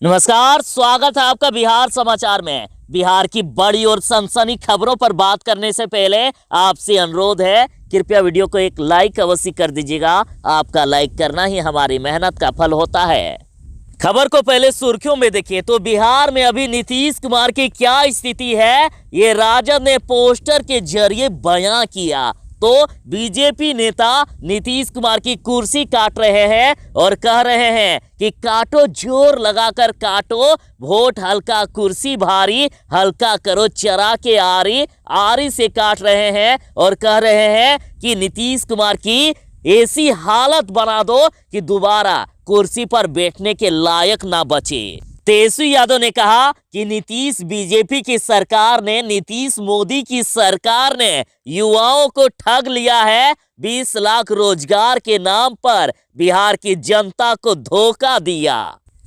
नमस्कार, स्वागत है आपका बिहार समाचार में। बिहार की बड़ी और सनसनी खबरों पर बात करने से पहले आपसे अनुरोध है, कृपया वीडियो को एक लाइक अवश्य कर दीजिएगा। आपका लाइक करना ही हमारी मेहनत का फल होता है। खबर को पहले सुर्खियों में देखिए तो बिहार में अभी नीतीश कुमार की क्या स्थिति है, ये राजद ने पोस्टर के जरिए बयां किया। तो बीजेपी नेता नीतीश कुमार की कुर्सी काट रहे हैं और कह रहे हैं कि काटो, जोर लगाकर काटो, वोट हल्का कुर्सी भारी, हल्का करो चरा के आरी, आरी से काट रहे हैं और कह रहे हैं कि नीतीश कुमार की ऐसी हालत बना दो कि दोबारा कुर्सी पर बैठने के लायक ना बचे। तेजस्वी यादव ने कहा कि बीजेपी की सरकार ने, नीतीश मोदी की सरकार ने युवाओं को ठग लिया है। 20 लाख रोजगार के नाम पर बिहार की जनता को धोखा दिया।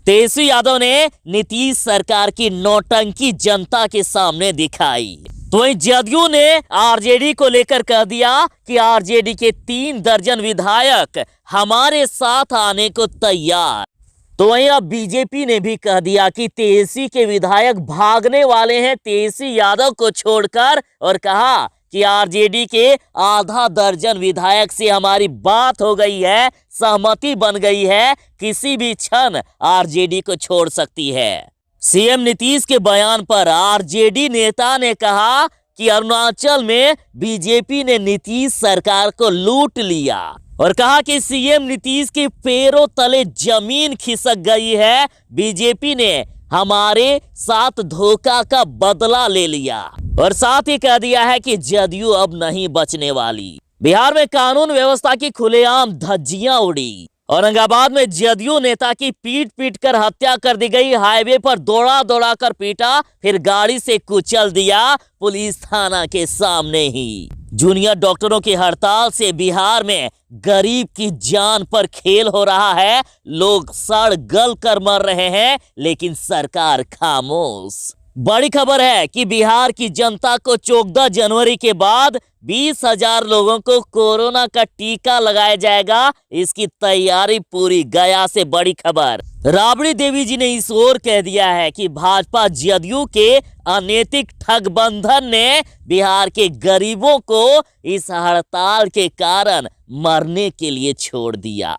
तेजस्वी यादव ने नीतीश सरकार की नौटंकी जनता के सामने दिखाई। तो वहीं जदयू ने आरजेडी को लेकर कह दिया कि आरजेडी के 3 दर्जन विधायक हमारे साथ आने को तैयार। तो वहीं अब बीजेपी ने भी कह दिया कि तेजस्वी के विधायक भागने वाले हैं तेजस्वी यादव को छोड़कर, और कहा कि आरजेडी के आधा दर्जन विधायक से हमारी बात हो गई है, सहमति बन गई है, किसी भी क्षण आरजेडी को छोड़ सकती है। सीएम नीतीश के बयान पर आरजेडी नेता ने कहा कि अरुणाचल में बीजेपी ने नीतीश सरकार को लूट लिया और कहा कि सीएम नीतीश के पैरों तले जमीन खिसक गई है। बीजेपी ने हमारे साथ धोखा का बदला ले लिया और साथ ही कह दिया है कि जदयू अब नहीं बचने वाली। बिहार में कानून व्यवस्था की खुलेआम धज्जियां उड़ी। औरंगाबाद में जदयू नेता की पीट पीट कर हत्या कर दी गई। हाईवे पर दौड़ा दौड़ा कर पीटा, फिर गाड़ी से कुचल दिया पुलिस थाना के सामने ही। जूनियर डॉक्टरों की हड़ताल से बिहार में गरीब की जान पर खेल हो रहा है। लोग सड़ गल कर मर रहे हैं, लेकिन सरकार खामोश। बड़ी खबर है कि बिहार की जनता को 14 जनवरी के बाद 20,000 लोगों को कोरोना का टीका लगाया जाएगा। इसकी तैयारी पूरी। गया से बड़ी खबर, राबड़ी देवी जी ने इस ओर कह दिया है कि भाजपा जदयू के अनैतिक ठगबंधन ने बिहार के गरीबों को इस हड़ताल के कारण मरने के लिए छोड़ दिया।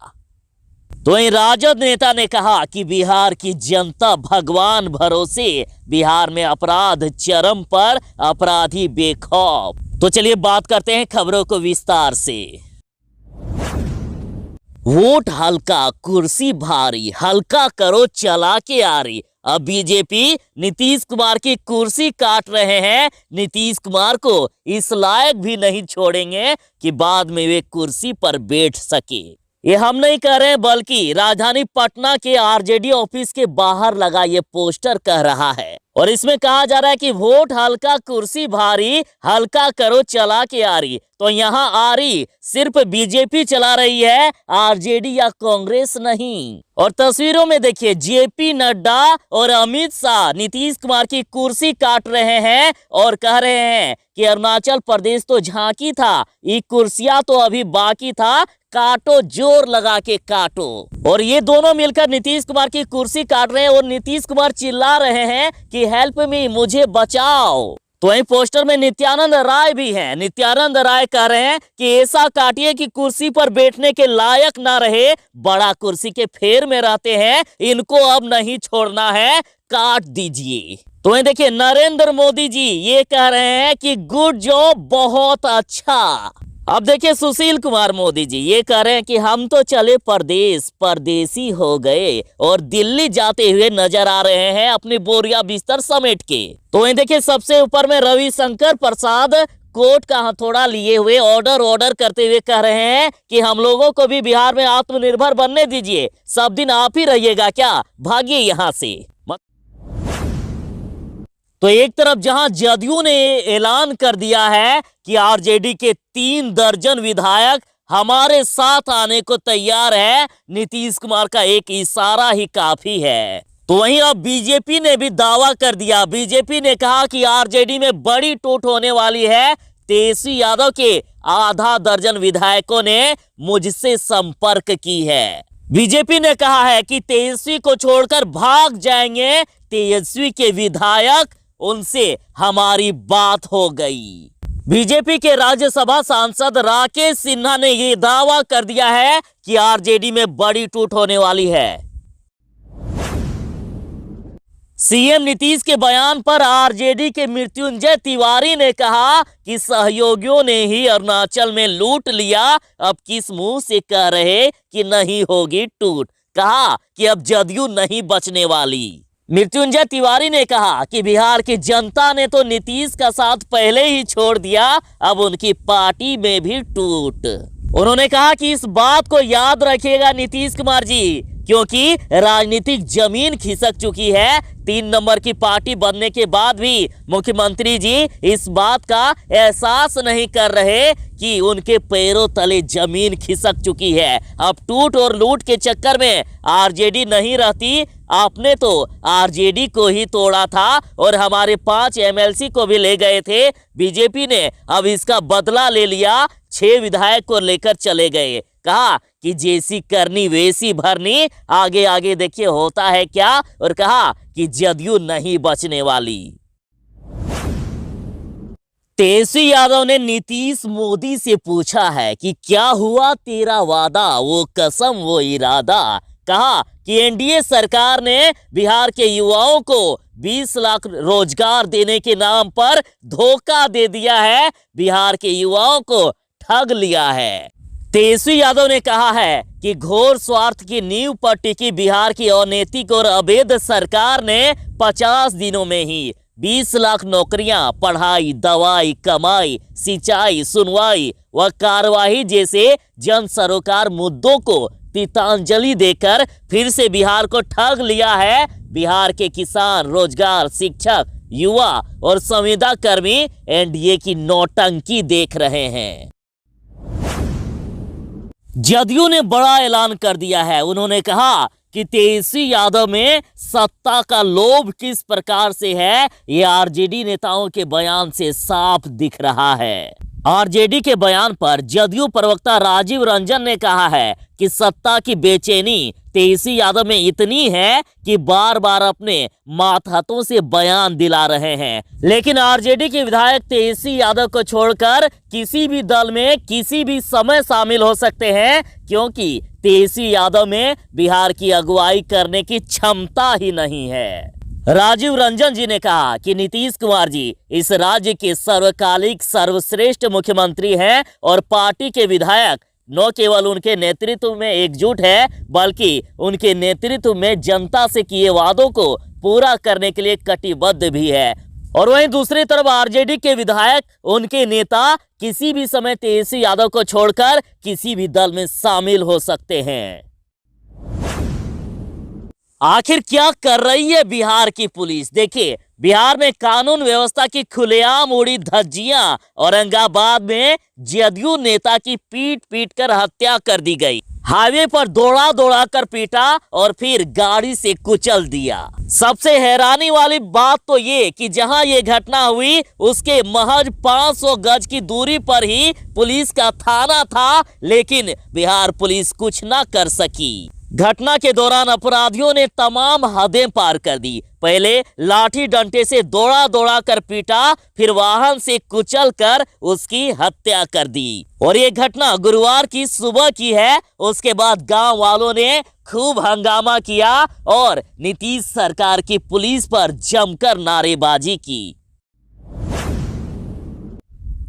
तो वहीं राजद नेता ने कहा कि बिहार की जनता भगवान भरोसे। बिहार में अपराध चरम पर, अपराधी बेखौफ। तो चलिए बात करते हैं खबरों को विस्तार से। वोट हल्का कुर्सी भारी, हल्का करो चला के आरी। अब बीजेपी नीतीश कुमार की कुर्सी काट रहे हैं। नीतीश कुमार को इस लायक भी नहीं छोड़ेंगे कि बाद में वे कुर्सी पर बैठ सके। ये हम नहीं कह रहे हैं, बल्कि राजधानी पटना के आरजेडी ऑफिस के बाहर लगा ये पोस्टर कह रहा है और इसमें कहा जा रहा है कि वोट हल्का कुर्सी भारी, हल्का करो चला के आरी। तो यहाँ आरी सिर्फ बीजेपी चला रही है, आरजेडी या कांग्रेस नहीं। और तस्वीरों में देखिए, जेपी नड्डा और अमित शाह नीतीश कुमार की कुर्सी काट रहे हैं और कह रहे हैं कि अरुणाचल प्रदेश तो झांकी था, ये कुर्सियां तो अभी बाकी था, काटो, जोर लगा के काटो। और ये दोनों मिलकर नीतीश कुमार की कुर्सी काट रहे हैं और नीतीश कुमार चिल्ला रहे हैं कि हेल्प मी, मुझे बचाओ। तो वहीं पोस्टर में नित्यानंद राय भी हैं। नित्यानंद राय कह रहे हैं कि ऐसा काटिए कि कुर्सी पर बैठने के लायक ना रहे, बड़ा कुर्सी के फेर में रहते हैं, इनको अब नहीं छोड़ना है, काट दीजिए। तो वहीं देखिए, नरेंद्र मोदी जी ये कह रहे हैं कि गुड जॉब, बहुत अच्छा। अब देखिए, सुशील कुमार मोदी जी ये कह रहे हैं कि हम तो चले परदेश, परदेसी हो गए और दिल्ली जाते हुए नजर आ रहे हैं अपनी बोरिया बिस्तर समेट के। तो वहीं देखिए, सबसे ऊपर में रविशंकर प्रसाद कोर्ट का हथौड़ा लिए हुए ऑर्डर करते हुए कह रहे हैं कि हम लोगों को भी बिहार में आत्मनिर्भर बनने दीजिए। सब दिन आप ही रहिएगा क्या, भागिए यहाँ से। तो एक तरफ जहां जदयू ने ऐलान कर दिया है कि आरजेडी के 3 दर्जन विधायक हमारे साथ आने को तैयार है, नीतीश कुमार का एक इशारा ही काफी है। तो वहीं अब बीजेपी ने भी दावा कर दिया। बीजेपी ने कहा कि आरजेडी में बड़ी टूट होने वाली है। तेजस्वी यादव के आधा दर्जन विधायकों ने मुझसे संपर्क की है। बीजेपी ने कहा है कि तेजस्वी को छोड़कर भाग जाएंगे तेजस्वी के विधायक, उनसे हमारी बात हो गई। बीजेपी के राज्यसभा सांसद राकेश सिन्हा ने यह दावा कर दिया है कि आरजेडी में बड़ी टूट होने वाली है। सीएम नीतीश के बयान पर आरजेडी के मृत्युंजय तिवारी ने कहा कि सहयोगियों ने ही अरुणाचल में लूट लिया, अब किस मुंह से कह रहे कि नहीं होगी टूट। कहा कि अब जदयू नहीं बचने वाली। मृत्युंजय तिवारी ने कहा कि बिहार की जनता ने तो नीतीश का साथ पहले ही छोड़ दिया, अब उनकी पार्टी में भी टूट। उन्होंने कहा कि इस बात को याद रखिएगा नीतीश कुमार जी, क्योंकि राजनीतिक जमीन खिसक चुकी है। 3 नंबर की पार्टी बनने के बाद भी मुख्यमंत्री जी इस बात का एहसास नहीं कर रहे कि उनके पैरों तले जमीन खिसक चुकी है। अब टूट और लूट के चक्कर में आरजेडी नहीं रहती। आपने तो आरजेडी को ही तोड़ा था और हमारे 5 एमएलसी को भी ले गए थे। बीजेपी ने अब इसका बदला ले लिया, 6 विधायक को लेकर चले गए। कहा कि जैसी करनी वैसी भरनी, आगे आगे देखिए होता है क्या। और कहा कि जदयू नहीं बचने वाली। तेजस्वी यादव ने नीतीश मोदी से पूछा है कि क्या हुआ तेरा वादा, वो कसम वो इरादा। कहा कि एनडीए सरकार ने बिहार के युवाओं को 20 लाख रोजगार देने के नाम पर धोखा दे दिया है, बिहार के युवाओं को ठग लिया है। तेजस्वी यादव ने कहा है कि घोर स्वार्थ की नींव पर टिकी बिहार की अनैतिक और अवैध सरकार ने 50 दिनों में ही 20 लाख नौकरियां, पढ़ाई, दवाई, कमाई, सिंचाई, सुनवाई व कार्यवाही जैसे जन सरोकार मुद्दों को तितांजलि देकर फिर से बिहार को ठग लिया है। बिहार के किसान, रोजगार, शिक्षक, युवा और संविदा कर्मी एनडीए की नौटंकी देख रहे हैं। जदयू ने बड़ा ऐलान कर दिया है। उन्होंने कहा कि तेजस्वी यादव में सत्ता का लोभ किस प्रकार से है, ये आरजेडी नेताओं के बयान से साफ दिख रहा है। आरजेडी के बयान पर जदयू प्रवक्ता राजीव रंजन ने कहा है कि सत्ता की बेचैनी तेजस्वी यादव में इतनी है कि बार बार अपने मातहतों से बयान दिला रहे हैं। लेकिन आरजेडी के विधायक तेजस्वी यादव को छोड़कर किसी भी दल में किसी भी समय शामिल हो सकते हैं, क्योंकि तेजस्वी यादव में बिहार की अगुवाई करने की क्षमता ही नहीं है। राजीव रंजन जी ने कहा कि नीतीश कुमार जी इस राज्य के सर्वकालिक सर्वश्रेष्ठ मुख्यमंत्री हैं और पार्टी के विधायक न केवल उनके नेतृत्व में एकजुट है, बल्कि उनके नेतृत्व में जनता से किए वादों को पूरा करने के लिए कटिबद्ध भी है। और वहीं दूसरी तरफ आरजेडी के विधायक, उनके नेता किसी भी समय तेजस्वी यादव को छोड़कर किसी भी दल में शामिल हो सकते हैं। आखिर क्या कर रही है बिहार की पुलिस? देखिए, बिहार में कानून व्यवस्था की खुलेआम उड़ी धज्जियां। औरंगाबाद में जदयू नेता की पीट पीट कर हत्या कर दी गई। हाईवे पर दौड़ा दौड़ा कर पीटा और फिर गाड़ी से कुचल दिया। सबसे हैरानी वाली बात तो ये कि जहां ये घटना हुई उसके महज 500 गज की दूरी पर ही पुलिस का थाना था, लेकिन बिहार पुलिस कुछ ना कर सकी। घटना के दौरान अपराधियों ने तमाम हदें पार कर दी। पहले लाठी डंडे से दौड़ा दौड़ा कर पीटा, फिर वाहन से कुचल कर उसकी हत्या कर दी। और ये घटना गुरुवार की सुबह की है। उसके बाद गांव वालों ने खूब हंगामा किया और नीतीश सरकार की पुलिस पर जमकर नारेबाजी की।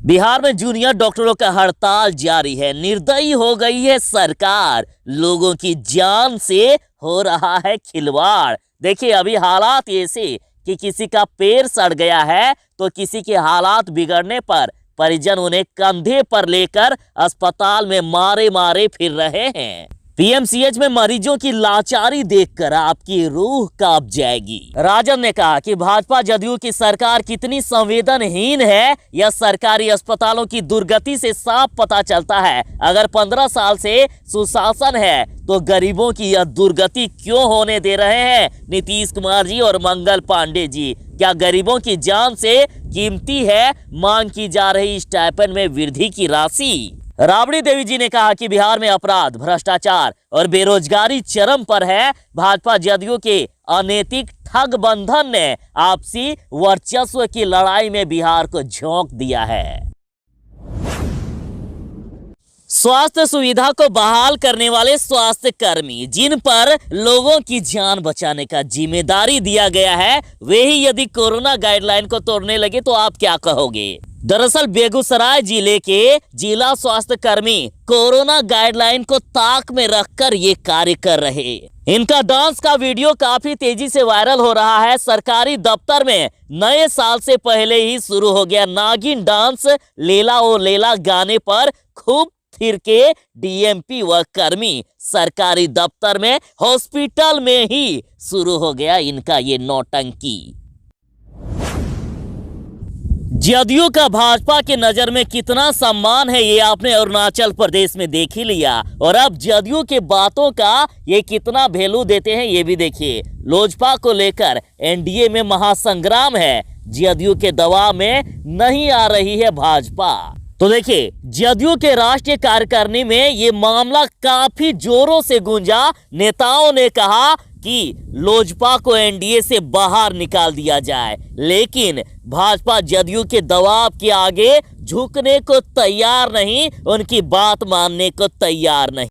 बिहार में जूनियर डॉक्टरों का हड़ताल जारी है। निर्दयी हो गई है सरकार, लोगों की जान से हो रहा है खिलवाड़। देखिए, अभी हालात ऐसे कि किसी का पैर सड़ गया है तो किसी के हालात बिगड़ने पर परिजन उन्हें कंधे पर लेकर अस्पताल में मारे मारे फिर रहे हैं। पीएमसीएच में मरीजों की लाचारी देखकर आपकी रूह कांप जाएगी। राजद ने कहा कि भाजपा जदयू की सरकार कितनी संवेदनहीन है, यह सरकारी अस्पतालों की दुर्गति से साफ पता चलता है। अगर 15 साल से सुशासन है तो गरीबों की यह दुर्गति क्यों होने दे रहे हैं नीतीश कुमार जी और मंगल पांडे जी? क्या गरीबों की जान से कीमती है मांग की जा रही स्टाइपेंड में वृद्धि की राशि? राबड़ी देवी जी ने कहा कि बिहार में अपराध, भ्रष्टाचार और बेरोजगारी चरम पर है। भाजपा जदयू के अनैतिक ठग बंधन ने आपसी वर्चस्व की लड़ाई में बिहार को झोंक दिया है। स्वास्थ्य सुविधा को बहाल करने वाले स्वास्थ्य कर्मी, जिन पर लोगों की जान बचाने का जिम्मेदारी दिया गया है, वे ही यदि कोरोना गाइडलाइन को तोड़ने लगे तो आप क्या कहोगे? दरअसल बेगूसराय जिले के जिला स्वास्थ्य कर्मी कोरोना गाइडलाइन को ताक में रखकर ये कार्य कर रहे। इनका डांस का वीडियो काफी तेजी से वायरल हो रहा है। सरकारी दफ्तर में नए साल से पहले ही शुरू हो गया नागिन डांस। लेला ओ लेला गाने पर खूब थिर के डीएमपी व कर्मी सरकारी दफ्तर में, हॉस्पिटल में ही शुरू हो गया इनका ये नौटंकी। जदयू का भाजपा के नजर में कितना सम्मान है ये आपने अरुणाचल प्रदेश में देख ही लिया, और अब जदयू के बातों का ये कितना वैल्यू देते हैं ये भी देखिए। लोजपा को लेकर एनडीए में महासंग्राम है, जदयू के दबाव में नहीं आ रही है भाजपा। तो देखिए, जदयू के राष्ट्रीय कार्यकारिणी में ये मामला काफी जोरों से गूंजा। नेताओं ने कहा कि लोजपा को एनडीए से बाहर निकाल दिया जाए, लेकिन भाजपा जदयू के दबाव के आगे झुकने को तैयार नहीं, उनकी बात मानने को तैयार नहीं।